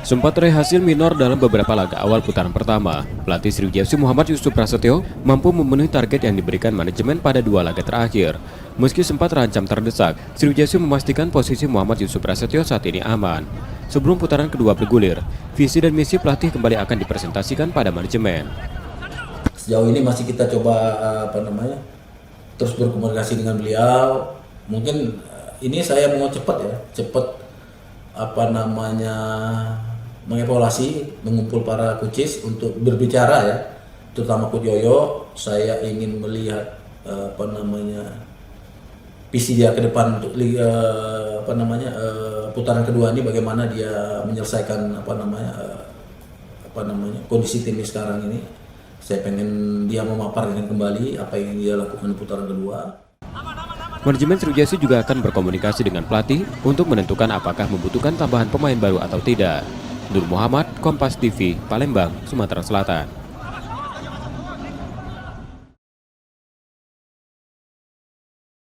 Sempat meraih hasil minor dalam beberapa laga awal putaran pertama, pelatih Sriwijaya FC Muhammad Yusuf Prasetyo mampu memenuhi target yang diberikan manajemen pada dua laga terakhir. Meski sempat terancam terdesak, Sriwijaya FC memastikan posisi Muhammad Yusuf Prasetyo saat ini aman. Sebelum putaran kedua bergulir, visi dan misi pelatih kembali akan dipresentasikan pada manajemen. Sejauh ini masih kita coba terus berkomunikasi dengan beliau. Mungkin ini saya mau cepat mengevaluasi, mengumpul para coaches untuk berbicara ya, terutama Coach Yoyo. Saya ingin melihat visi dia ke depan untuk putaran kedua ini, bagaimana dia menyelesaikan kondisi tim sekarang ini. Saya pengen dia memaparkan kembali apa yang dia lakukan di putaran kedua. Manajemen Sriwijaya FC juga akan berkomunikasi dengan pelatih untuk menentukan apakah membutuhkan tambahan pemain baru atau tidak. Nur Muhammad, Kompas TV, Palembang, Sumatera Selatan.